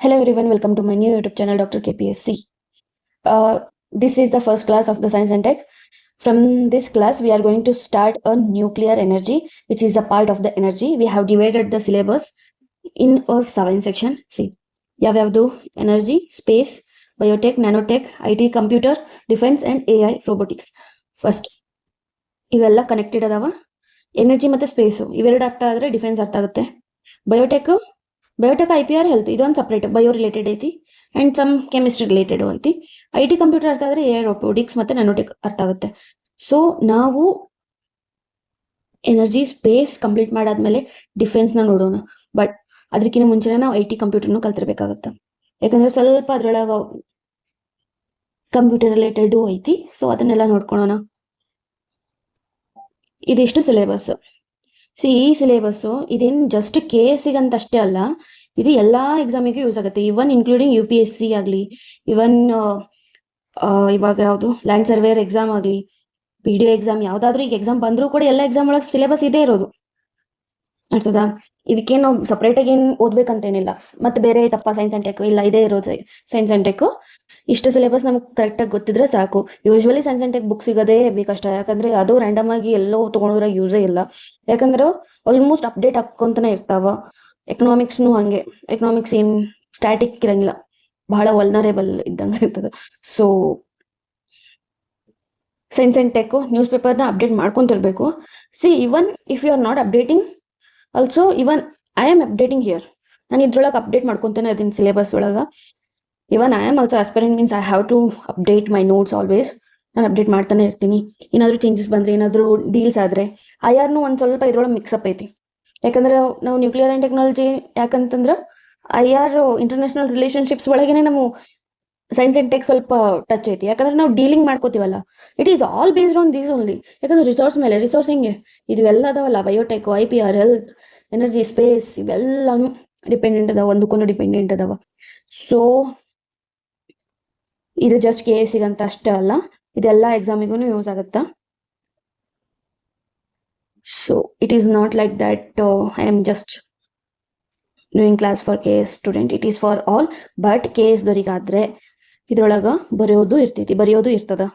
Hello everyone, welcome to my new YouTube channel Dr. KPSC. This is the first class of the Science and Tech. From this class, we are going to start a nuclear energy, which is a part of the energy. We have divided the syllabus in a 7 section. See, ಯಾವ್ಯಾವ್ದು energy, space, biotech, nanotech, IT, computer, defense and AI, robotics. First, ಇವೆಲ್ಲ connected ಅದಾವ. Energy ಮತ್ತೆ space ಇವೆರಡು ಅರ್ಥ ಆದ್ರೆ defence ಅರ್ಥ ಆಗುತ್ತೆ. Biotech IPR health ಇದೊಂದು ಸಪ್ರೇಟ್ ಬಯೋ ರಿಲೇಟೆಡ್ ಐತಿ ಅಂಡ್ ಸಮ್ ಕೆಮಿಸ್ಟ್ರಿ ರಿಲೇಟೆಡ್ ಐತಿ. IT ಕಂಪ್ಯೂಟರ್ ಅರ್ಥ ಆದ್ರೆ AI, robotics ಮತ್ತೆ nanotech ಅರ್ಥ ಆಗುತ್ತೆ. ಸೊ ನಾವು ಎನರ್ಜಿ ಸ್ಪೇಸ್ ಕಂಪ್ಲೀಟ್ ಮಾಡಾದ್ಮೇಲೆ ಡಿಫೆನ್ಸ್ ನ ನೋಡೋಣ. ಬಟ್ ಅದಕ್ಕಿಂತ ಮುಂಚೆನೆ ನಾವು IT ಕಂಪ್ಯೂಟರ್ನು ಕಲ್ತಿರ್ಬೇಕಾಗತ್ತೆ. ಯಾಕಂದ್ರೆ ಸ್ವಲ್ಪ ಅದ್ರೊಳಗ ಕಂಪ್ಯೂಟರ್ ರಿಲೇಟೆಡ್ ಐತಿ. ಸೊ ಅದನ್ನೆಲ್ಲ ನೋಡ್ಕೊಳ್ಳೋಣ. ಇದಿಷ್ಟು ಸಿಲೆಬಸ್. ಈ ಸಿಲೆಬಸ್ ಇದೇನು ಜಸ್ಟ್ KS ಅಂತ ಅಷ್ಟೇ ಅಲ್ಲ, ಇದು ಎಲ್ಲಾ ಎಕ್ಸಾಮಿಗೂ ಯೂಸ್ ಆಗುತ್ತೆ. ಇವನ್ ಇನ್ಕ್ಲೂಡಿಂಗ್ UPSC ಆಗ್ಲಿ, ಇವನ್ ಇವಾಗ ಯಾವುದು ಲ್ಯಾಂಡ್ ಸರ್ವೇಯರ್ ಎಕ್ಸಾಮ್ ಆಗ್ಲಿ, PDO ಎಕ್ಸಾಮ್ ಯಾವ್ದಾದ್ರು ಈಗ ಎಕ್ಸಾಮ್ ಬಂದ್ರು ಕೂಡ ಎಲ್ಲ ಎಕ್ಸಾಮ್ ಒಳಗೆ ಸಿಲೆಬಸ್ ಇದೇ ಇರೋದು. ಅರ್ಥದ? ಇದಕ್ಕೇನು ನಾವು ಸಪ್ರೇಟ್ ಆಗಿ ಏನ್ ಓದ್ಬೇಕಂತೇನಿಲ್ಲ. ಮತ್ತೆ ಬೇರೆ ತಪ್ಪ ಸೈನ್ಸ್ ಅಂಡ್ ಟೆಕ್ ಇಲ್ಲ, ಇದೇ ಇರೋದು ಸೈನ್ಸ್ ಅಂಡ್ ಟೆಕ್. ಇಷ್ಟು ಸಿಲೆಬಸ್ ನಮ್ಗೆ ಕರೆಕ್ಟ್ ಆಗಿ ಗೊತ್ತಿದ್ರೆ ಸಾಕು. Usually science and tech book ಸಿಗೋದೇ ಬೇಕಷ್ಟ. ಯಾಕಂದ್ರೆ ಅದು ರ್ಯಾಂಡಮ್ ಆಗಿ ಎಲ್ಲೋ ತಗೊಂಡ್ರೆ ಯೂಸೇ ಇಲ್ಲ. ಯಾಕಂದ್ರೆ ಆಲ್ಮೋಸ್ಟ್ ಅಪ್ಡೇಟ್ ಹಾಕೊಂತಾನೆ ಇರ್ತಾವ. ಎಕನಾಮಿಕ್ಸ್ನು ಹಂಗೆ. ಎಕನಾಮಿಕ್ಸ್ ಏನ್ ಸ್ಟ್ಯಾಟಿಕ್ ಇರಂಗಿಲ್ಲ, ಬಹಳ ವಲ್ನರೇಬಲ್ ಇದ್ದಂಗೆ ಇರ್ತದೆ. So science and tech news ಪೇಪರ್ನ ಅಪ್ಡೇಟ್ ಮಾಡ್ಕೊಂತಿರ್ಬೇಕು. Even if you are not updating, also even I am updating here. ನಾನು ಇದ್ರೊಳಗೆ ಅಪ್ಡೇಟ್ ಮಾಡ್ಕೊಂತಾನೆ ಅದನ್ನ ಸಿಲೆಬಸ್ ಒಳಗ. Even I am also aspirant means I have to update my notes always. ನಾನು update ಮಾಡ್ತಾನೆ ಇರ್ತೀನಿ. ಏನಾದ್ರು ಚೇಂಜಸ್ ಬಂದ್ರೆ, ಏನಾದ್ರು ಡೀಲ್ಸ್ ಆದ್ರೆ, IRನು ಒಂದ್ ಸ್ವಲ್ಪ ಇದ್ರೊಳಗೆ ಮಿಕ್ಸಪ್ ಐತಿ. ಯಾಕಂದ್ರೆ ನಾವು ನ್ಯೂಕ್ಲಿಯರ್ ಅಂಡ್ ಟೆಕ್ನಾಲಜಿ ಯಾಕಂತಂದ್ರೆ IR ಇಂಟರ್ನ್ಯಾಷನಲ್ ರಿಲೇಶನ್ಶಿಪ್ಸ್ ಒಳಗೇನೆ ನಾವು ಸೈನ್ಸ್ ಅಂಡ್ ಟೆಕ್ ಸ್ವಲ್ಪ ಟಚ್ ಐತಿ. ಯಾಕಂದ್ರೆ ನಾವು ಡೀಲಿಂಗ್ ಮಾಡ್ಕೋತೀವಲ್ಲ, it is all based on these only. ಯಾಕಂದ್ರೆ ರಿಸೋರ್ಸ್ ಮೇಲೆ, ರಿಸೋರ್ಸ್ ಹೆಂಗೆ ಇವೆಲ್ಲ ಅದಾವಲ್ಲ, biotech, IPR, health, energy, space ಇವೆಲ್ಲಾನು ಡಿಪೆಂಡೆಂಟ್ ಅದಾವ, ಒಂದಕ್ಕೊಂದು ಡಿಪೆಂಡೆಂಟ್ ಅದಾವ. ಸೊ ಇದು ಜಸ್ಟ್ KS ಅಂತ ಅಷ್ಟೇ ಅಲ್ಲ, ಇದೆಲ್ಲ ಎಕ್ಸಾಮಿಗೂ ಯೂಸ್ ಆಗುತ್ತಾ. So it is not like that I am just doing class for KS student. It is for all. But KS ದವರಿಗಾದ್ರೆ ಇದ್ರೊಳಗ ಬರೆಯೋದು ಇರ್ತದ.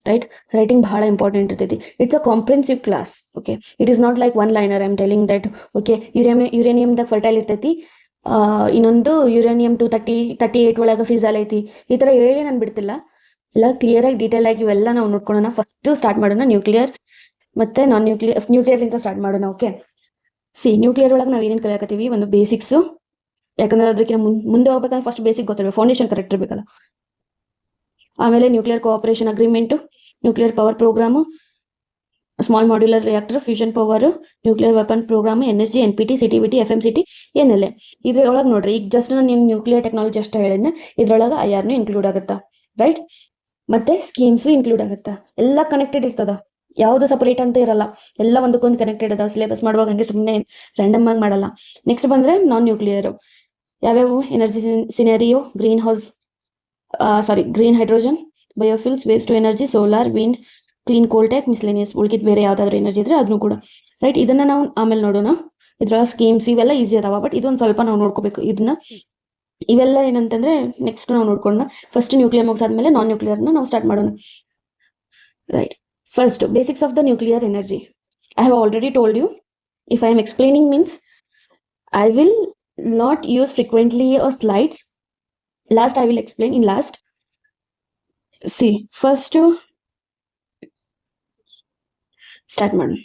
ರೈಟ್, ರೈಟಿಂಗ್ ಬಹಳ ಇಂಪಾರ್ಟೆಂಟ್ ಇರ್ತೈತಿ. It's a comprehensive class. Okay, it is not like one liner. I am telling that okay ಯುರೇನಿಯಮ್ದಾಗ fertile ಇರ್ತೈತಿ, ಇನ್ನೊಂದು uranium 238 ಒಳಗ ಫಿಸಲ್ ಐತಿ. ಈ ತರ ಹೇಳಿ ನಾನು ಬಿಡ್ತಿಲ್ಲ. ಎಲ್ಲ ಕ್ಲಿಯರ್ ಆಗಿ ಡೀಟೇಲ್ ಆಗಿ ಇವೆಲ್ಲ ನಾವು ನೋಡ್ಕೊಳ್ಳೋಣ. ಫಸ್ಟ್ ಸ್ಟಾರ್ಟ್ ಮಾಡೋಣ ನ್ಯೂಕ್ಲಿಯರ್ ಮತ್ತೆ ನಾನ್ ನ್ಯೂಕ್ಲಿಯರ್ ಅಂತ ಸ್ಟಾರ್ಟ್ ಮಾಡೋಣ. ಓಕೆ, ನ್ಯೂಕ್ಲಿಯರ್ ಒಳಗೆ ನಾವ್ ಏನೇನ್ ಕಲಿಯಾಕತ್ತೀವಿ, ಒಂದು ಬೇಸಿಕ್ಸ್. ಯಾಕಂದ್ರೆ ಅದಕ್ಕಿಂತ ಮುಂದೆ ಹೋಗ್ಬೇಕಂದ್ರೆ ಫಸ್ಟ್ ಬೇಸಿಕ್ ಗೊತ್ತಿರ್ಬೇಕು, ಫೌಂಡೇಶನ್ ಕರೆಕ್ಟ್ ಇರ್ಬೇಕಲ್ಲ. ಆಮೇಲೆ nuclear cooperation agreement, nuclear power programme, small modular reactor, fusion power, nuclear weapon programme, NSG, NPT, CTBT, FMCT, ಏನೆಲ್ಲ ಇದ್ರೊಳಗೆ ನೋಡ್ರಿ. ಈಗ ಜಸ್ಟ್ ನಾನು ನ್ಯೂಕ್ಲಿಯರ್ ಟೆಕ್ನಾಲಜಿ ಅಷ್ಟೇ ಹೇಳಿದ್ನೆ, ಇದ್ರೊಳಗೆ IRನು ಇನ್ಕ್ಲೂಡ್ ಆಗುತ್ತಾ. ರೈಟ್, ಮತ್ತೆ ಸ್ಕೀಮ್ಸು ಇನ್ಕ್ಲೂಡ್ ಆಗುತ್ತಾ. ಎಲ್ಲ ಕನೆಕ್ಟೆಡ್ ಇರ್ತದ, ಯಾವ್ದು ಸಪರೇಟ್ ಅಂತ ಇರಲ್ಲ, ಎಲ್ಲ ಒಂದಕ್ಕೊಂದು ಕನೆಕ್ಟೆಡ್ ಅದ. ಸಿಲೆಬಸ್ ಮಾಡುವಾಗ ಹಂಗೆ ಸುಮ್ಮನೆ ರ್ಯಾಂಡಮ್ ಆಗಿ ಮಾಡಲ್ಲ. ನೆಕ್ಸ್ಟ್ ಬಂದ್ರೆ ನಾನ್ ನ್ಯೂಕ್ಲಿಯರ್. ಯಾವ್ಯಾವು energy scenario, green hydrogen, biofuels, waste to energy, solar, wind, clean coal tech, miscellaneous. ಉಳ್ಕಿದ್ ಬೇರೆ ಯಾವ್ದಾದ್ರು ಎನರ್ಜಿ ಇದ್ರೆ ಅದನ್ನು ಕೂಡ. ರೈಟ್, ಇದನ್ನ ನಾವು ಆಮೇಲೆ ನೋಡೋಣ. ಇದ್ರೊಳಗೆ ಸ್ಕೀಮ್ಸ್ ಇವೆಲ್ಲ ಈಸಿ ಅದಾವ. ಬಟ್ ಇದೊಂದು ಸ್ವಲ್ಪ ನಾವು ನೋಡ್ಕೋಬೇಕು. ಇದನ್ನ ಇವೆಲ್ಲ ಏನಂತಂದ್ರೆ ನೆಕ್ಸ್ಟ್ ನಾವು ನೋಡ್ಕೊಳ್ಳೋಣ. ಫಸ್ಟ್ ನ್ಯೂಕ್ಲಿಯರ್ ಮುಗಿಸಾದ್ಮೇಲೆ ನಾನ್ ನ್ಯೂಕ್ಲಿಯರ್ನ ನಾವು ಸ್ಟಾರ್ಟ್ ಮಾಡೋಣ. Right, first basics of the nuclear energy. I have already told you, if I am explaining means I will not use frequently or slides. Last I will explain in last. First start ಮಾಡೋಣ.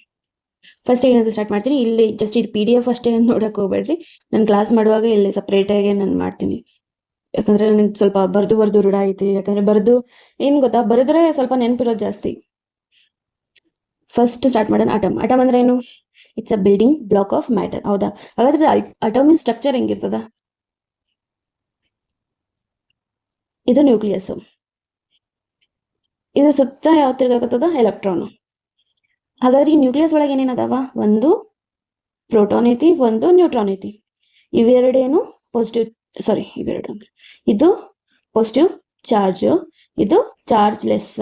First ಏನಾದ್ರು start ಮಾಡ್ತೀನಿ. ಇಲ್ಲಿ just ಇದು PDF ಅಷ್ಟೇ ನೋಡಕ್ ಹೋಗ್ಬೇಡ್ರಿ. ನಾನು class ಮಾಡುವಾಗ ಇಲ್ಲಿ ಸಪ್ರೇಟ್ ಆಗಿ ನಾನು ಮಾಡ್ತೀನಿ. ಯಾಕಂದ್ರೆ ನನಗೆ ಸ್ವಲ್ಪ ಬರ್ದು ರೂಢ ಐತಿ. ಯಾಕಂದ್ರೆ ಬರ್ದು ಏನ್ ಗೊತ್ತಾ, ಬರೆದ್ರೆ ಸ್ವಲ್ಪ ನೆನಪಿರೋದು ಜಾಸ್ತಿ. ಫಸ್ಟ್ ಸ್ಟಾರ್ಟ್ ಮಾಡೋಣ. ಅಟಮ್ ಅಂದ್ರೆ ಏನು? It's a building block of matter. ಹೌದಾ? ಹಾಗಾದ್ರೆ ಅಟಮಿನ್ ಸ್ಟ್ರಕ್ಚರ್ ಹೆಂಗಿರ್ತದ? ಇದು ನ್ಯೂಕ್ಲಿಯಸ್. ಇದು ಸುತ್ತ ಯಾವ ತಿರ್ಗಾಕತ್ತದ? ಎಲೆಕ್ಟ್ರಾನ್. ಹಾಗಾದ್ರೆ ಈ ನ್ಯೂಕ್ಲಿಯಸ್ ಒಳಗೆ ಏನೇನದಾವ? ಒಂದು ಪ್ರೋಟಾನ್ ಐತಿ, ಒಂದು ನ್ಯೂಟ್ರಾನ್ ಐತಿ. ಇವೆರಡೇನು ಪಾಸಿಟಿವ್, ಸಾರಿ ಇವೆರಡು, ಇದು ಪಾಸಿಟಿವ್ ಚಾರ್ಜ್, ಇದು ಚಾರ್ಜ್ ಲೆಸ್.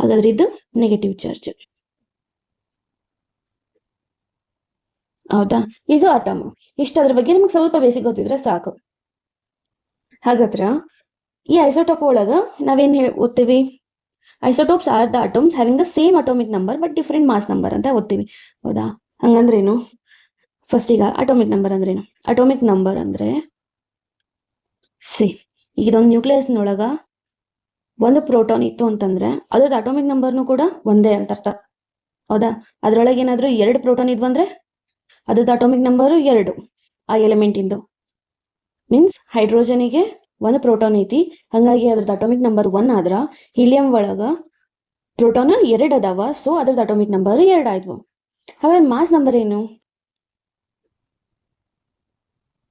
ಹಾಗಾದ್ರೆ ಇದು ನೆಗೆಟಿವ್ ಚಾರ್ಜ್. ಹೌದಾ, ಇದು ಆಟಮ್. ಇಷ್ಟ ಅದ್ರ ಬಗ್ಗೆ ನಮ್ಗೆ ಸ್ವಲ್ಪ ಬೇಸಿಕ್ ಗೊತ್ತಿದ್ರೆ ಸಾಕು. ಹಾಗಾದ್ರ ಈ ಐಸೋಟೋಪ್ ಒಳಗ ನಾವೇನ್ ಓದ್ತೀವಿ, isotopes are the atoms having the same atomic number but different mass number ಅಂತ ಓದ್ತೀವಿ. ಹೌದಾ, ಹಂಗಂದ್ರೇನು? ಫಸ್ಟ್ ಈಗ ಅಟೋಮಿಕ್ ನಂಬರ್ ಅಂದ್ರೇನು? ಅಟೋಮಿಕ್ ನಂಬರ್ ಅಂದ್ರೆ ಈಗ ಇದೊಂದು ನ್ಯೂಕ್ಲಿಯಸ್ನೊಳಗ ಒಂದು ಪ್ರೋಟಾನ್ ಇತ್ತು ಅಂತಂದ್ರೆ ಅದ್ರದ್ದು ಅಟೋಮಿಕ್ ನಂಬರ್ನು ಕೂಡ ಒಂದೇ ಅಂತ ಅರ್ಥ. ಹೌದಾ, ಅದ್ರೊಳಗೆ ಏನಾದ್ರೂ 2 ಪ್ರೋಟಾನ್ ಇದ್ವಂದ್ರೆ ಅದ್ರದ್ದು ಅಟೋಮಿಕ್ ನಂಬರು 2 ಆ ಎಲಿಮೆಂಟ್ ಇಂದು. ಮೀನ್ಸ್ ಹೈಡ್ರೋಜನಿಗೆ ಒಂದು ಪ್ರೋಟಾನ್ ಐತಿ, ಹಂಗಾಗಿ ಅದ್ರದ್ದು ಅಟೋಮಿಕ್ ನಂಬರ್ 1 ಆದ್ರ ಹೀಲಿಯಂ ಒಳಗ ಪ್ರೋಟಾನ್ 2 ಅದಾವ, ಸೊ ಅದ್ರದ್ದು ಅಟೋಮಿಕ್ ನಂಬರ್ 2 ಆಯ್ತು. ಹಾಗಾದ್ರೆ ಮಾಸ್ ನಂಬರ್ ಏನು?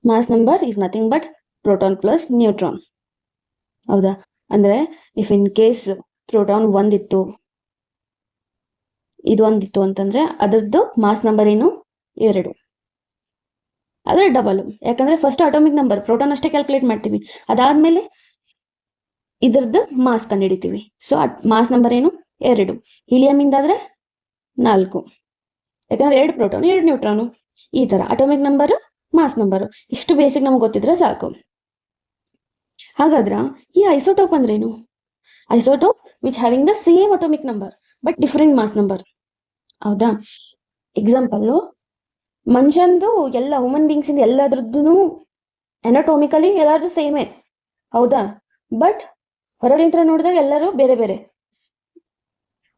Mass number is nothing but proton plus neutron. ಹೌದಾ, ಅಂದ್ರೆ ಇಫ್ ಇನ್ ಕೇಸ್ ಪ್ರೋಟಾನ್ ಒಂದಿತ್ತು, ಇದು ಒಂದಿತ್ತು ಅಂತಂದ್ರೆ ಅದ್ರದ್ದು ಮಾಸ್ ನಂಬರ್ ಏನು? 2. ಅದ್ರ ಡಬಲ್, ಯಾಕಂದ್ರೆ ಫಸ್ಟ್ ಅಟೋಮಿಕ್ ನಂಬರ್ ಪ್ರೋಟಾನ್ ಅಷ್ಟೇ ಕ್ಯಾಲ್ಕುಲೇಟ್ ಮಾಡ್ತೀವಿ, ಅದಾದ್ಮೇಲೆ ಇದ್ರದ್ದು ಮಾಸ್ ಕಂಡುಹಿಡಿತೀವಿ. ಸೊ ಮಾಸ್ ನಂಬರ್ ಏನು? 2. ಹೀಲಿಯಂ ಇಂದಾದ್ರೆ 4, ಯಾಕಂದ್ರೆ 2 ಪ್ರೋಟಾನ್ 2 ನ್ಯೂಟ್ರಾನು. ಈ ತರ ಅಟೋಮಿಕ್ ನಂಬರ್, ಮಾಸ್ ನಂಬರ್, ಇಷ್ಟು ಬೇಸಿಕ್ ನಮ್ಗೆ ಗೊತ್ತಿದ್ರೆ ಸಾಕು. ಹಾಗಾದ್ರ ಈ ಐಸೋಟೋಪ್ ಅಂದ್ರೇನು? Isotope which having the same atomic number but different mass number. ಹೌದಾ, ಎಕ್ಸಾಂಪಲ್ ಮನುಷ್ಯಂದು ಎಲ್ಲ ಹ್ಯೂಮನ್ ಬೀಯಿಂಗ್ಸ್ ಇಂದ ಎಲ್ಲದ್ರದ್ದು ಎನಾಟೋಮಿಕಲಿ ಎಲ್ಲಾರ್ದು ಸೇಮೇ. ಹೌದಾ, ಬಟ್ ಹೊರಗಿಂತ್ರ ನೋಡಿದಾಗ ಎಲ್ಲರೂ ಬೇರೆ ಬೇರೆ.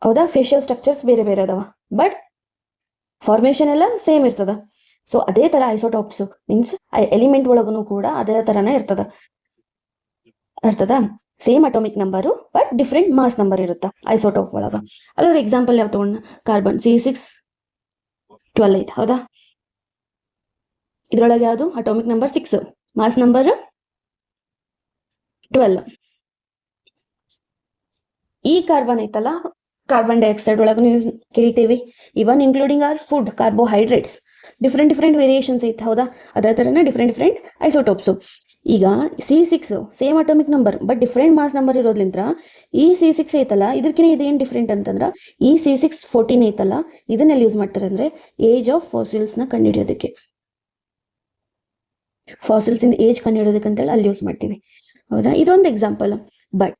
ಹೌದಾ, ಫೇಶಿಯಲ್ ಸ್ಟ್ರಕ್ಚರ್ಸ್ ಬೇರೆ ಬೇರೆ ಅದಾವ, ಬಟ್ ಫಾರ್ಮೇಶನ್ ಎಲ್ಲ ಸೇಮ್ ಇರ್ತದ. ಸೊ ಅದೇ ತರ ಐಸೋಟೋಪ್ಸ್ ಮೀನ್ಸ್ ಎಲಿಮೆಂಟ್ ಒಳಗನು ಕೂಡ ಅದೇ ತರನೇ ಇರ್ತದ same atomic number but different mass number ಇರುತ್ತ ಐಸೋಟೋಪ್ ಒಳಗ. ಅದ್ರ ಎಕ್ಸಾಂಪಲ್ ಯಾವ ತಗೊಂಡ? ಕಾರ್ಬನ್ C612 ಐತೆ. ಹೌದಾ, ಇದ್ರೊಳಗೆ ಯಾವುದು? Atomic number 6, mass number 12. ಈ ಕಾರ್ಬನ್ ಐತಲ್ಲ, ಕಾರ್ಬನ್ ಡೈಆಕ್ಸೈಡ್ ಒಳಗ ನೀವು ಕೇಳ್ತೀವಿ, even including or food carbohydrates, different variations ಐತೆ. ಹೌದಾ, ಅದೇ ತರನೇ ಡಿಫ್ರೆಂಟ್ ಐಸೋಟೋಪ್ಸ್. ಈಗ C6 same atomic number but different mass number ಇರೋದ್ರಿಂದ ಈ C6 ಐತಲ್ಲ, ಇದಕ್ಕಿಂತ ಇದೇನ್ ಡಿಫ್ರೆಂಟ್ ಅಂತಂದ್ರ ಈ C614 ಐತಲ್ಲ, ಇದನ್ನೆಲ್ಲಿ ಯೂಸ್ ಮಾಡ್ತಾರೆ ಅಂದ್ರೆ ಏಜ್ ಆಫ್ ಫಾಸಿಲ್ಸ್ ನ ಕಂಡುಹಿಡಿಯೋದಕ್ಕೆ, ಫಾಸಿಲ್ಸ್ ಇಂದ ಏಜ್ ಕಂಡುಹಿಡಿಯೋದಕ್ಕೆ ಅಂತೇಳಿ ಅಲ್ಲಿ ಯೂಸ್ ಮಾಡ್ತೀವಿ. ಹೌದಾ, ಇದೊಂದು ಎಕ್ಸಾಂಪಲ್. ಬಟ್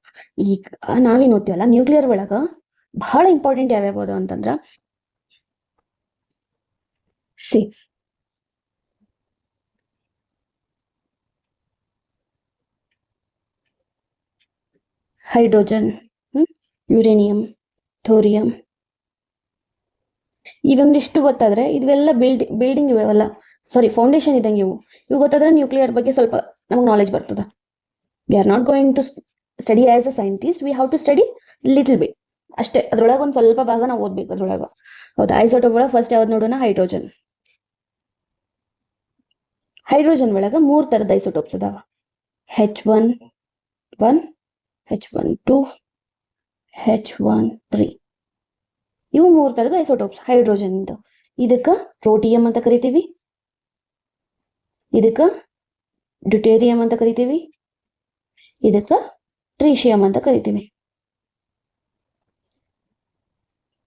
ಈಗ ನಾವೇನ್ ಓದ್ತೀವಲ್ಲ ನ್ಯೂಕ್ಲಿಯರ್ ಒಳಗ ಬಹಳ ಇಂಪಾರ್ಟೆಂಟ್ ಯಾವ್ಯಾವ ಅಂತಂದ್ರ ಹೈಡ್ರೋಜನ್, ಯುರೇನಿಯಂ, ಥೋರಿಯಂ. ಇವೊಂದಿಷ್ಟು ಗೊತ್ತಾದ್ರೆ ಇವೆಲ್ಲ ಬಿಲ್ಡಿಂಗ್ ಇವೆಲ್ಲ ಫೌಂಡೇಶನ್ ಇದ್ದಂಗೆ. ಇವು ಗೊತ್ತಾದ್ರೆ ನ್ಯೂಕ್ಲಿಯರ್ ಬಗ್ಗೆ ಸ್ವಲ್ಪ ನಮ್ಗೆ ನಾಲೆಜ್ ಬರ್ತದ. We are not going to study as a scientist, we have to study little bit ಅಷ್ಟೇ. ಅದ್ರೊಳಗೆ ಒಂದು ಸ್ವಲ್ಪ ಭಾಗ ನಾವು ಓದ್ಬೇಕು ಅದ್ರೊಳಗ. ಹೌದಾ, ಐಸೋಟೋಪ್ ಒಳಗೆ ಫಸ್ಟ್ ಯಾವ್ದು ನೋಡೋಣ? ಹೈಡ್ರೋಜನ್. ಹೈಡ್ರೋಜನ್ ಒಳಗ 3 ತರದ ಐಸೋಟೋಪ್ಸ್ ಅದಾವ. H1, H12, H13. ಇವು 3 ತರದ ಐಸೋಟೋಪ್ಸ್ ಹೈಡ್ರೋಜನ್ ಇಂದ. ಇದಕ್ಕ ಪ್ರೋಟಿಯಂ ಅಂತ ಕರಿತೀವಿ, ಇದಕ್ಕ ಡ್ಯೂಟೇರಿಯಂ ಅಂತ ಕರಿತೀವಿ, ಇದಕ್ಕ ಟ್ರೀಶಿಯಂ ಅಂತ ಕರಿತೀವಿ.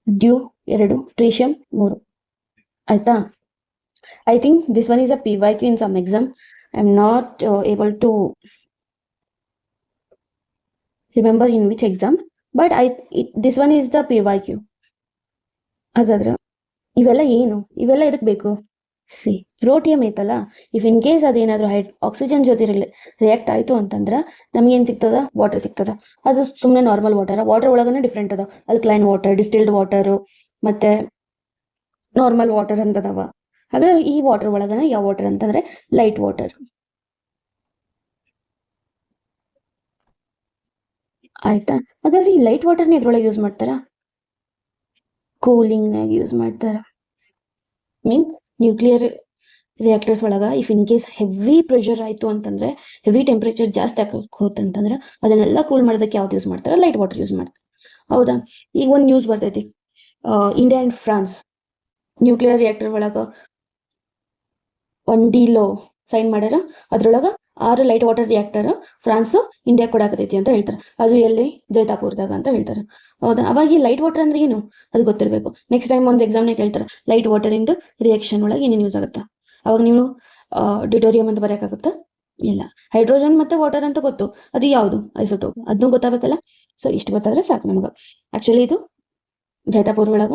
Due 2, tritium 3. ಆಯ್ತಾ? I think this one is a PYQ in some exam. I'm not able to remember in which exam, but this one is the PYQ. ಹಾಗಾದ್ರೆ ಇವೆಲ್ಲ ಏನು? ಇವೆಲ್ಲ ಎದಕ್ ಬೇಕು? ಪ್ರೋಟಿಯಂ ಐತಲ್ಲ, ಇಫ್ ಇನ್ ಕೇಸ್ ಅದೇನಾದ್ರೂ ಆಕ್ಸಿಜನ್ ಜೊತೆ ರಿಯಾಕ್ಟ್ ಆಯ್ತು ಅಂತಂದ್ರ ನಮ್ಗೇನ್ ಸಿಗ್ತದ? ವಾಟರ್ ಸಿಗ್ತದ. ಅದು ಸುಮ್ಮನೆ ನಾರ್ಮಲ್ ವಾಟರ್ ಒಳಗನೆ ಡಿಫ್ರೆಂಟ್ ಅದ. ಅಲ್ಕ್ಲೈನ್ ವಾಟರ್, ಡಿಸ್ಟಿಲ್ಡ್ ವಾಟರ್, ಮತ್ತೆ ನಾರ್ಮಲ್ ವಾಟರ್ ಅಂತದವ. ಹಾಗಾದ್ರೆ ಈ ವಾಟರ್ ಒಳಗನ ಯಾವ ವಾಟರ್ ಅಂತಂದ್ರೆ ಲೈಟ್ ವಾಟರ್. ಆಯ್ತಾ? ಹಾಗಾದ್ರೆ ಈ ಲೈಟ್ ವಾಟರ್ನ ಇದ್ರೊಳಗೆ ಯೂಸ್ ಮಾಡ್ತಾರ? ಕೂಲಿಂಗ್ ನಾಗ ಯೂಸ್ ಮಾಡ್ತಾರ. ಮೀನ್ಸ್ ನ್ಯೂಕ್ಲಿಯರ್ ರಿಯಾಕ್ಟರ್ಸ್ ಒಳಗ if in case heavy pressure ಆಯ್ತು ಅಂತಂದ್ರೆ, ಹೆವಿ ಟೆಂಪರೇಚರ್ ಜಾಸ್ತಿ ಹೋತಂತಂದ್ರೆ ಅದನ್ನೆಲ್ಲ ಕೂಲ್ ಮಾಡೋದಕ್ಕೆ ಯಾವ್ದು ಯೂಸ್ ಮಾಡ್ತಾರ? ಲೈಟ್ ವಾಟರ್ ಯೂಸ್ ಮಾಡ್ತಾರೆ. ಹೌದಾ, ಈಗ ಒಂದು ನ್ಯೂಸ್ ಬರ್ತೈತಿ, India and France nuclear reactor ಒಳಗ 1 ಡೀಲ್ ಸೈನ್ ಮಾಡ್ಯಾರ. ಅದ್ರೊಳಗ 6 light water reactor France India ಕೊಡಾಕತೈತಿ ಅಂತ ಹೇಳ್ತಾರೆ. ಅದು ಎಲ್ಲಿ ಜೈತಾಪುರದಾಗ ಅಂತ ಹೇಳ್ತಾರೆ. ಹೌದಾ? ಅವಾಗ ಈ ಲೈಟ್ ವಾಟರ್ ಅಂದ್ರೆ ಏನು ಅದು ಗೊತ್ತಿರಬೇಕು. ನೆಕ್ಸ್ಟ್ ಟೈಮ್ ಒಂದು ಎಕ್ಸಾಮ್ನಾಗ ಕೇಳ್ತಾರೆ ಲೈಟ್ ವಾಟರ್ ಇಂದ ರಿಯಾಕ್ಷನ್ ಒಳಗೆ ಏನೇನು ಯೂಸ್ ಆಗುತ್ತೆ. ಅವಾಗ ನೀವು ಡ್ಯೂಟೋರಿಯಂ ಅಂತ ಬರೆಯೋಕ್ಕಾಗುತ್ತಾ? ಇಲ್ಲ. ಹೈಡ್ರೋಜನ್ ಮತ್ತೆ ವಾಟರ್ ಅಂತ ಗೊತ್ತು, ಅದು ಯಾವುದು ಐಸೋಟೋಪ್ ಅದನ್ನು ಗೊತ್ತಾಗಬೇಕಲ್ಲ. ಸೊ ಇಷ್ಟು ಗೊತ್ತಾದ್ರೆ ಸಾಕು ನಮ್ಗೆ. ಆಕ್ಚುಲಿ ಇದು ಜೈತಾಪುರ ಒಳಗ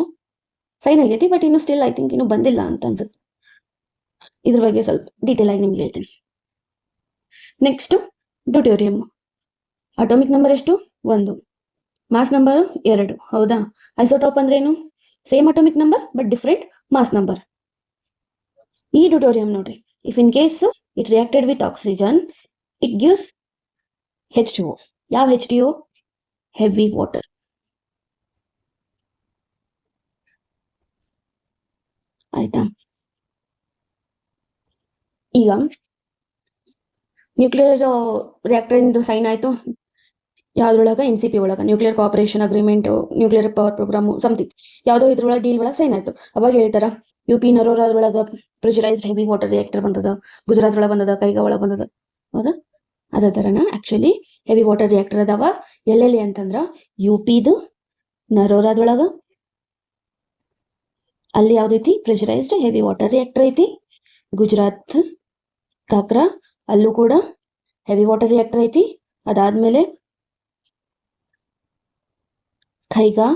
ಸೈನ್ ಆಗೈತಿ, ಬಟ್ ಇನ್ನು ಸ್ಟಿಲ್ ಐ ಥಿಂಕ್ ಇನ್ನು ಬಂದಿಲ್ಲ ಅಂತ ಅನ್ಸುತ್ತೆ. ಇದ್ರ ಬಗ್ಗೆ ಸ್ವಲ್ಪ ಡೀಟೇಲ್ ಆಗಿ ನಿಮ್ಗೆ ಹೇಳ್ತೀನಿ. ನೆಕ್ಸ್ಟ್ ಡ್ಯೂಟೋರಿಯಂ. ಅಟೋಮಿಕ್ ನಂಬರ್ ಎಷ್ಟು? 1. Mass number 2. ಹೌದಾ? ಐಸೋಟೋಪ್ ಅಂದ್ರೆ ಏನು? Same atomic number but different mass number. ಈ ಡ್ಯೂಟೋರಿಯಂ ನೋಡ್ರಿ, if in case it reacted with oxygen it gives H2O. ಯಾವ H2O? Heavy water. ಆಯ್ತಾ? ಈಗ ನ್ಯೂಕ್ಲಿಯರ್ ರಿಯಾಕ್ಟರ್ ಇಂದು ಸೈನ್ ಆಯ್ತು ಯಾವ್ದ್ರೊಳಗ? NCP ಒಳಗ, nuclear cooperation agreement, nuclear power programme something ಯಾವುದೋ ಇದ್ರೊಳಗೆ ಡೀಲ್ ಒಳಗೆ ಸೈನ್ ಆಯ್ತು. ಅವಾಗ ಹೇಳ್ತಾರ UP ನರೋರಾ ಅದ್ರೊಳಗ ಪ್ರೆಷರೈಸ್ಡ್ ಹೆವಿ ವಾಟರ್ ರಿಯಾಕ್ಟರ್ ಬಂದದ, ಗುಜರಾತ್ ಒಳಗೆ ಬಂದದ, ಕೈಗಾ ಒಳಗೆ ಬಂದದ. ಹೌದಾ? ಅದೇ ತರನ ಆಕ್ಚುಲಿ ಹೆವಿ ವಾಟರ್ ರಿಯಾಕ್ಟರ್ ಅದಾವ ಎಲ್ಲೆಲ್ಲಿ ಅಂತಂದ್ರ UPದು ನರೋರಾದೊಳಗ, ಅಲ್ಲಿ ಯಾವ್ದೈತಿ ಪ್ರೆಷರೈಸ್ಡ್ ಹೆವಿ ವಾಟರ್ ರಿಯಾಕ್ಟರ್ ಐತಿ. ಗುಜರಾತ್ ಕಾಕ್ರಾ ಅಲ್ಲೂ ಕೂಡ ಹೆವಿ ವಾಟರ್ ರಿಯಾಕ್ಟರ್ ಐತಿ. ಅದಾದ್ಮೇಲೆ ಖೈಗಾ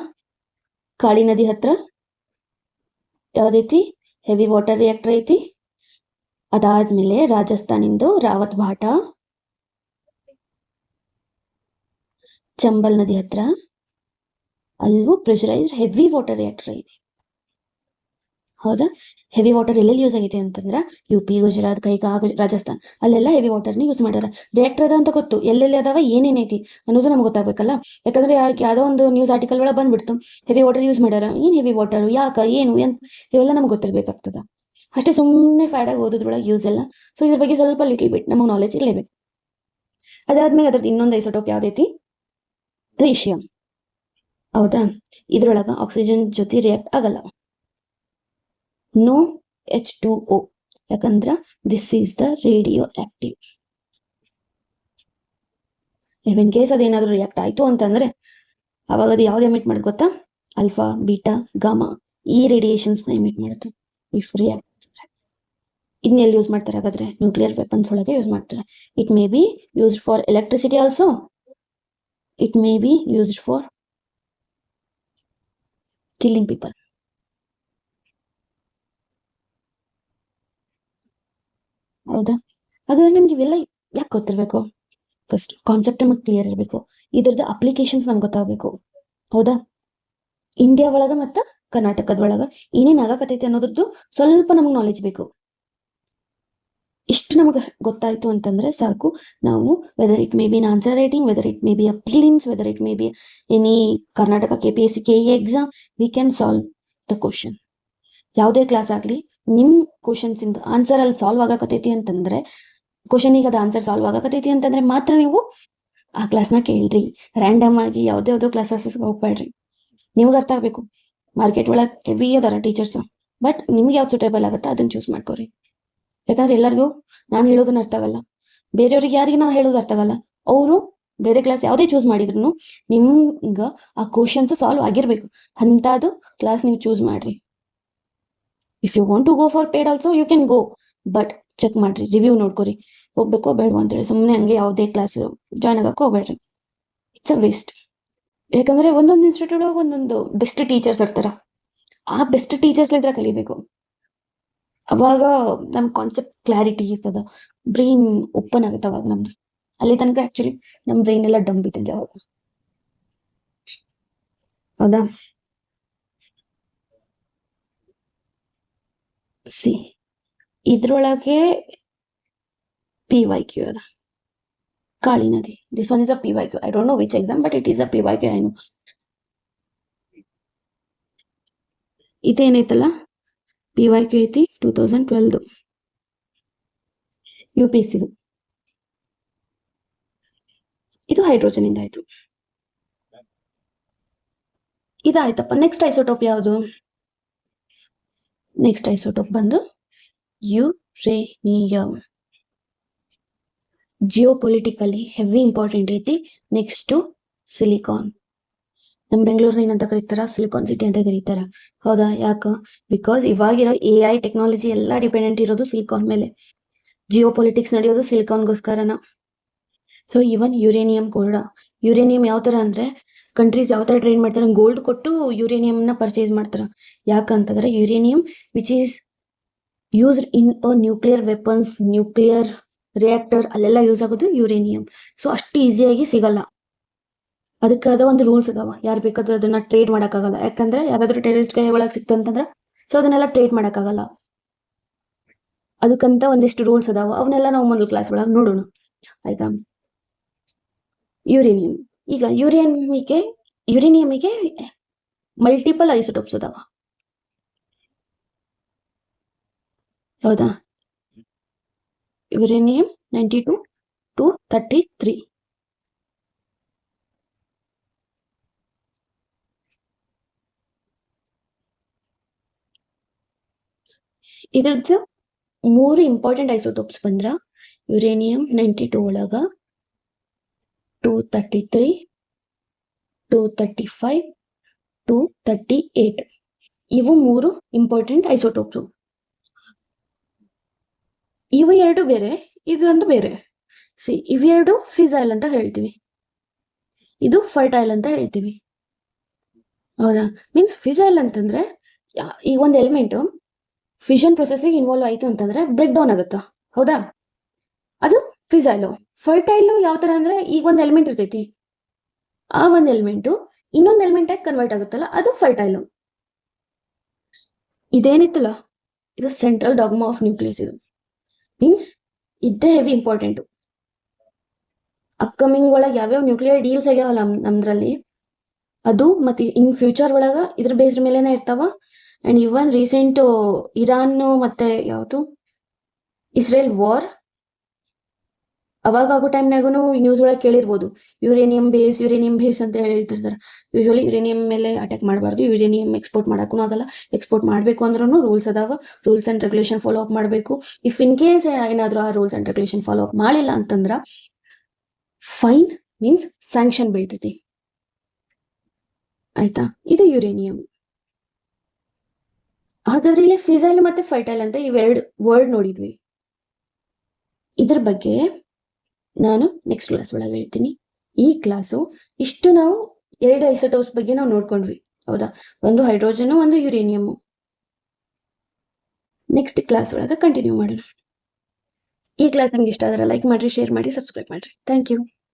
ಕಾಳಿ ನದಿ ಹತ್ರ ಯಾವ್ದೈತಿ ಹೆವಿ ವಾಟರ್ ರಿಯಾಕ್ಟರ್ ಐತಿ. ಅದಾದ್ಮೇಲೆ ರಾಜಸ್ಥಾನಿಂದು ರಾವತ್ ಭಾಟ, ಚಂಬಲ್ ನದಿ ಹತ್ರ ಅಲ್ಲೂ ಪ್ರೆಷರೈಸ್ಡ್ ಹೆವಿ ವಾಟರ್ ರಿಯಾಕ್ಟರ್ ಐತಿ. ಹೌದಾ? ಹೆವಿ ವಾಟರ್ ಎಲ್ಲೆಲ್ಲಿ ಯೂಸ್ ಆಗೈತಿ ಅಂತಂದ್ರ UP, ಗುಜರಾತ್, ಕೈಗಾ, ರಾಜಸ್ಥಾನ್ ಅಲ್ಲೆಲ್ಲ ಹೆವಿ ವಾಟರ್ನ ಯೂಸ್ ಮಾಡ್ಯಾರ. ರಿಯಾಕ್ಟರ್ ಅದ ಅಂತ ಗೊತ್ತು, ಎಲ್ಲೆಲ್ಲಿ ಅದಾವ ಏನೇನೈತಿ ಅನ್ನೋದು ನಮ್ಗೆ ಗೊತ್ತಾಗಬೇಕಲ್ಲ. ಯಾಕಂದ್ರೆ ಯಾವ್ದೋ ಒಂದು ನ್ಯೂಸ್ ಆರ್ಟಿಕಲ್ ಒಳಗೆ ಬಂದ್ಬಿಡ್ತು ಹೆವಿ ವಾಟರ್ ಯೂಸ್ ಮಾಡ್ಯಾರ, ಏನ್ ಹೆವಿ ವಾಟರ್, ಯಾಕ, ಏನು ಎಂತ, ಇವೆಲ್ಲ ನಮ್ಗೆ ಗೊತ್ತಿರ್ಬೇಕಾಗ್ತದ. ಅಷ್ಟೇ ಸುಮ್ಮನೆ ಫ್ಯಾಡಾಗಿ ಓದೋದ್ರೊಳಗೆ ಯೂಸ್ ಇಲ್ಲ. ಸೊ ಇದ್ರ ಬಗ್ಗೆ ಸ್ವಲ್ಪ ಲಿಟಲ್ ಬಿಟ್ ನಮಗೆ ನಾಲೆಜ್ ಇರಲೇಬೇಕು. ಅದಾದ್ಮೇಲೆ ಅದ್ರದ್ದು ಇನ್ನೊಂದು ಐಸೋಟೋಪ್ ಯಾವ್ದೈತಿ? ಟ್ರೀಶಿಯಂ. ಹೌದಾ? ಇದ್ರೊಳಗ ಆಕ್ಸಿಜನ್ ಜೊತೆ ರಿಯಾಕ್ಟ್ ಆಗಲ್ಲ. ನೋ H2O, ಯಾಕಂದ್ರ this is the radioactive. In case ಅದೇನಾದ್ರೂ ರಿಯಾಕ್ಟ್ ಆಯ್ತು ಅಂತಂದ್ರೆ ಅವಾಗ ಅದು ಯಾವ್ದು ಎಮಿಟ್ ಮಾಡುತ್ತೆ ಗೊತ್ತಾ? ಆಲ್ಫಾ, ಬೀಟಾ, ಗಾಮಾ ಈ ರೇಡಿಯೇಷನ್ಸ್ ನ ಎಮಿಟ್ ಮಾಡುತ್ತೆ. ಇಫ್ ರಿಯಾಕ್ಟ್ ಇದನ್ನೆಲ್ಲಿ ಯೂಸ್ ಮಾಡ್ತಾರೆ ಹಾಗಾದ್ರೆ? ನ್ಯೂಕ್ಲಿಯರ್ ವೆಪನ್ಸ್ ಒಳಗೆ ಯೂಸ್ ಮಾಡ್ತಾರೆ. It may be used for electricity also, it may be used for killing people. ಹೌದಾ? ಹಾಗಾದ್ರೆ ನಿಮ್ಗೆ ಇವೆಲ್ಲ ಯಾಕೆ ಗೊತ್ತಿರ್ಬೇಕು? ಫಸ್ಟ್ ಕಾನ್ಸೆಪ್ಟ್ ನಮಗೆ ಕ್ಲಿಯರ್ ಇರಬೇಕು, ಇದ್ರದ್ದು ಅಪ್ಲಿಕೇಶನ್ಸ್ ನಮ್ಗೆ ಗೊತ್ತಾಗಬೇಕು. ಹೌದಾ? ಇಂಡಿಯಾ ಒಳಗ ಮತ್ತು ಕರ್ನಾಟಕದೊಳಗ ಏನೇನು ಆಗಾಕತೈತಿ ಅನ್ನೋದ್ರದ್ದು ಸ್ವಲ್ಪ ನಮಗೆ ನಾಲೆಜ್ ಬೇಕು. ಇಷ್ಟು ನಮಗೆ ಗೊತ್ತಾಯ್ತು ಅಂತಂದ್ರೆ ಸಾಕು. ನಾವು whether it may B in answer writing, whether it may be a prelims, whether it may be any Karnataka KPSC KE exam, we can solve the question. ಯಾವುದೇ ಕ್ಲಾಸ್ ಆಗಲಿ ನಿಮ್ಮ ಕ್ವಶನ್ಸ್ ಇಂದ ಆನ್ಸರ್ ಅಲ್ಲಿ ಸಾಲ್ವ್ ಆಗಕತೈತಿ ಅಂತಂದ್ರೆ, ಕ್ವಶನಿಗೆ ಅದು ಆನ್ಸರ್ ಸಾಲ್ವ್ ಆಗಕತೈತಿ ಅಂತಂದ್ರೆ ಮಾತ್ರ ನೀವು ಆ ಕ್ಲಾಸ್ನ ಕೇಳ್ರಿ. ರ್ಯಾಂಡಮ್ ಆಗಿ ಯಾವ್ದ್ಯಾವ್ದೋ ಕ್ಲಾಸಸ್ ಹೋಗ್ಬೇಡ್ರಿ. ನಿಮ್ಗೆ ಅರ್ಥ ಆಗ್ಬೇಕು. ಮಾರ್ಕೆಟ್ ಒಳಗೆ ಹೆವಿ ಅದಾರ ಟೀಚರ್ಸ್, ಬಟ್ ನಿಮ್ಗೆ ಯಾವ್ದು ಸೂಟೇಬಲ್ ಆಗುತ್ತೆ ಅದನ್ನ ಚೂಸ್ ಮಾಡ್ಕೋರಿ. ಯಾಕಂದ್ರೆ ಎಲ್ಲರಿಗೂ ನಾನು ಹೇಳೋದನ್ನ ಅರ್ಥ ಆಗಲ್ಲ, ಬೇರೆಯವ್ರಿಗೆ ಯಾರಿಗೆ ನಾನು ಹೇಳೋದು ಅರ್ಥ ಆಗಲ್ಲ. ಅವರು ಬೇರೆ ಕ್ಲಾಸ್ ಯಾವುದೇ ಚೂಸ್ ಮಾಡಿದ್ರು ನಿಮ್ಗೆ ಆ ಕ್ವಶನ್ಸ್ ಸಾಲ್ವ್ ಆಗಿರ್ಬೇಕು ಅಂಥದ್ದು ಕ್ಲಾಸ್ ನೀವು ಚೂಸ್ ಮಾಡ್ರಿ. If you want to go for paid also you can go, but check ಮಾಡ್ರಿ, ರಿವ್ಯೂ ನೋಡ್ಕೊರಿ, ಹೋಗ್ಬೇಕೋ ಬೇಡವೋ ಅಂತೇಳಿ. ಸುಮ್ಮನೆ ಹಂಗೆ ಯಾವುದೇ ಕ್ಲಾಸ್ ಜಾಯ್ನ್ ಆಗಕ್ಕೆ ಹೋಗ್ಬೇಡ್ರಿ, ಇಟ್ಸ್ ಅ ವೇಸ್ಟ್. ಯಾಕಂದ್ರೆ ಒಂದೊಂದು ಇನ್ಸ್ಟಿಟ್ಯೂಟ್ ಒಂದೊಂದು ಬೆಸ್ಟ್ ಟೀಚರ್ಸ್ ಇರ್ತಾರ, ಆ ಬೆಸ್ಟ್ ಟೀಚರ್ಸ್ ಇದ್ರೆ ಕಲಿಬೇಕು. ಅವಾಗ ನಮ್ ಕಾನ್ಸೆಪ್ಟ್ ಕ್ಲಾರಿಟಿ ಇರ್ತದ, ಬ್ರೈನ್ ಓಪನ್ ಆಗುತ್ತೆ ಅವಾಗ ನಮ್ದು. ಅಲ್ಲಿ ತನಕ ಆಕ್ಚುಲಿ ನಮ್ ಬ್ರೈನ್ ಎಲ್ಲ ಡಂಬ್ ಇದ್ದಂಗೆ ಅವಾಗ. ಹೌದಾ? ಸಿ ಇದ್ರೊಳಗೆ PYQ ಅದ. ಕಾಳಿ ನದಿ, this one is a PYQ. I don't know which exam, but it is a PYQ. I know ಇದೇನೈತಲ್ಲ PYQ ಐತಿ 2012 UPSC. ಇದು ಹೈಡ್ರೋಜನ್ ಇಂದ ಆಯ್ತು. ಇದಾಯ್ತಪ್ಪ. ನೆಕ್ಸ್ಟ್ ಐಸೋಟೋಪ್ ಯಾವುದು? ನೆಕ್ಸ್ಟ್ ಐಸೋಟೋಪ್ ಬಂದು uranium. Geopolitically heavy important ಐತಿ. Next silicon. ನಮ್ ಬೆಂಗಳೂರ್ನ ಏನಂತ ಕರೀತಾರ, ಸಿಲಿಕಾನ್ ಸಿಟಿ ಅಂತ ಕರೀತಾರ. ಹೌದಾ? ಯಾಕ? ಬಿಕಾಸ್ ಇವಾಗಿರೋ AI ಟೆಕ್ನಾಲಜಿ ಎಲ್ಲಾ ಡಿಪೆಂಡೆಂಟ್ ಇರೋದು ಸಿಲಿಕಾನ್ ಮೇಲೆ. ಜಿಯೋ ಪೊಲಿಟಿಕ್ಸ್ ನಡೆಯೋದು ಸಿಲಿಕಾನ್ಗೋಸ್ಕರನ. ಸೊ ಈವನ್ ಯುರೇನಿಯಂ ಕೂಡ. ಯುರೇನಿಯಂ ಯಾವ ತರ ಅಂದ್ರೆ ಕಂಟ್ರೀಸ್ ಯಾವ ತರ ಟ್ರೇಡ್ ಮಾಡ್ತಾರೆ, ಗೋಲ್ಡ್ ಕೊಟ್ಟು ಯುರೇನಿಯಂ ನ ಪರ್ಚೇಸ್ ಮಾಡ್ತಾರ. ಯಾಕಂತಂದ್ರೆ uranium which is used in a nuclear weapons, nuclear reactor, ಅಲ್ಲೆಲ್ಲ ಯೂಸ್ ಆಗೋದು ಯುರೇನಿಯಂ. ಸೊ ಅಷ್ಟು ಈಸಿಯಾಗಿ ಸಿಗಲ್ಲ. ಅದಕ್ಕಾದ ಒಂದು ರೂಲ್ಸ್ ಅದಾವ. ಯಾರು ಬೇಕಾದ್ರೂ ಅದನ್ನ ಟ್ರೇಡ್ ಮಾಡಕ್ಕಾಗಲ್ಲ. ಯಾಕಂದ್ರೆ ಯಾರಾದ್ರೂ ಟೆರರಿಸ್ಟ್ ಕೈ ಒಳಗ್ ಸಿಕ್ತಂತಂದ್ರ ಸೊ ಅದನ್ನೆಲ್ಲ ಟ್ರೇಡ್ ಮಾಡಕ್ಕಾಗಲ್ಲ. ಅದಕ್ಕಂತ ಒಂದಿಷ್ಟು ರೂಲ್ಸ್ ಅದಾವ. ಅವನ್ನೆಲ್ಲ ನಾವು ಮೊದಲ ಕ್ಲಾಸ್ ಒಳಗೆ ನೋಡೋಣ. ಆಯ್ತಾ? ಯುರೇನಿಯಂ. ಈಗ ಯುರೇನಿಯಮಿಗೆ ಮಲ್ಟಿಪಲ್ ಐಸೋಟೋಪ್ಸ್ ಅದಾವ. ಹೌದಾ? Uranium 92 to 33. ಇದ್ರದ್ದು 3 ಇಂಪಾರ್ಟೆಂಟ್ ಐಸೋಟೋಪ್ಸ್ ಬಂದ್ರ ಯುರೇನಿಯಂ 92 ಒಳಗ 233, 235, 238. ಇವು 3 ಇಂಪಾರ್ಟೆಂಟ್ ಐಸೋಟೋಪ್ಸ್. ಇವು ಎರಡು ಬೇರೆ, ಇದೊಂದು ಬೇರೆ. ಇವೆರಡು ಫಿಸೈಲ್ ಅಂತ ಹೇಳ್ತೀವಿ, ಇದು ಫರ್ಟೈಲ್ ಅಂತ ಹೇಳ್ತೀವಿ. ಹೌದಾ? ಮೀನ್ಸ್ ಫಿಸೈಲ್ ಅಂತಂದ್ರೆ ಈ ಒಂದು ಎಲಿಮೆಂಟ್ ಫಿಷನ್ ಪ್ರೊಸೆಸ್ಗೆ ಇನ್ವಾಲ್ವ್ ಆಯ್ತು ಅಂತಂದ್ರೆ ಬ್ರೇಕ್ ಡೌನ್ ಆಗುತ್ತಾ. ಹೌದಾ? ಅದು ಫಿಸೈಲು. ಫರ್ಟೈಲ್ ಯಾವ ತರ ಅಂದ್ರೆ ಈಗ ಒಂದ್ ಎಲಿಮೆಂಟ್ ಇರ್ತೈತಿ, ಆ ಒಂದ್ ಎಲಿಮೆಂಟ್ ಇನ್ನೊಂದ್ ಎಲಿಮೆಂಟ್ ಆಗಿ ಕನ್ವರ್ಟ್ ಆಗುತ್ತಲ್ಲ, ಅದು ಫರ್ಟೈಲು. ಇದೇನಿತ್ತಲ್ಲ, ಇದು ಸೆಂಟ್ರಲ್ ಡಾಗ್ಮಾ ಆಫ್ ನ್ಯೂಕ್ಲಿಯಸ್. ಇದು ಮೀನ್ಸ್ ಇದ್ದೇ ಹೆವಿ ಇಂಪಾರ್ಟೆಂಟ್. ಅಪ್ಕಮಿಂಗ್ ಒಳಗೆ ಯಾವ್ಯಾವ ನ್ಯೂಕ್ಲಿಯರ್ ಡೀಲ್ಸ್ ಆಗ್ಯಾವಲ್ಲ ನಮ್ದ್ರಲ್ಲಿ, ಅದು ಮತ್ತೆ ಇನ್ ಫ್ಯೂಚರ್ ಒಳಗ ಇದ್ರ ಬೇಸ್ಡ್ ಮೇಲೆನೆ ಇರ್ತಾವ. ಅಂಡ್ ಇವನ್ ರೀಸೆಂಟ್ ಇರಾನ್ ಮತ್ತೆ ಯಾವುದು ಇಸ್ರೇಲ್ ವಾರ್ ಅವಾಗ ಆಗೋ ಟೈಮ್ನಾಗೂ ನ್ಯೂಸ್ ಒಳಗೆ ಕೇಳಿರ್ಬೋದು, ಯುರೇನಿಯಂ ಬೇಸ್ ಅಂತ ಹೇಳ್ತಿರ್ತಾರೆ. ಯೂಶುವಲಿ ಯುರೇನಿಯಂ ಮೇಲೆ ಅಟ್ಯಾಕ್ ಮಾಡಬಾರ್ದು, ಯುರೇನಿಯಂ ಎಕ್ಸ್ಪೋರ್ಟ್ ಮಾಡಕ್ಕೂ ಆಗಲ್ಲ. ಎಕ್ಸ್ಪೋರ್ಟ್ ಮಾಡಬೇಕು ಅಂದ್ರೂ ರೂಲ್ಸ್ ಅದಾವ, rules and regulation follow up ಮಾಡಬೇಕು. ಇಫ್ ಇನ್ ಕೇಸ್ ಏನಾದ್ರೂ ಆ rules and regulation follow up ಮಾಡಿಲ್ಲ ಅಂತಂದ್ರ ಫೈನ್ ಮೀನ್ಸ್ ಸ್ಯಾಂಕ್ಷನ್ ಬೀಳ್ತೈತಿ. ಆಯ್ತಾ? ಇದು ಯುರೇನಿಯಂ. ಹಾಗಾದ್ರೆ ಇಲ್ಲಿ ಫಿಸೈಲ್ ಮತ್ತೆ ಫರ್ಟೈಲ್ ಅಂತ ಇವೆರಡು ವರ್ಡ್ ನೋಡಿದ್ವಿ. ಇದ್ರ ಬಗ್ಗೆ ನಾನು ನೆಕ್ಸ್ಟ್ ಕ್ಲಾಸ್ ಒಳಗೆ ಹೇಳ್ತೀನಿ. ಈ ಕ್ಲಾಸು ಇಷ್ಟು ನಾವು 2 ಐಸೋಟೋಪ್ಸ್ ಬಗ್ಗೆ ನಾವು ನೋಡ್ಕೊಂಡ್ವಿ. ಹೌದಾ? ಒಂದು ಹೈಡ್ರೋಜನ್, ಒಂದು ಯುರೇನಿಯಂ. ನೆಕ್ಸ್ಟ್ ಕ್ಲಾಸ್ ಒಳಗೆ ಕಂಟಿನ್ಯೂ ಮಾಡೋಣ. ಈ ಕ್ಲಾಸ್ ನಿಮ್ಗೆ ಇಷ್ಟ ಆದ್ರೆ ಲೈಕ್ ಮಾಡ್ರಿ, ಶೇರ್ ಮಾಡಿ, ಸಬ್ಸ್ಕ್ರೈಬ್ ಮಾಡ್ರಿ. Thank you.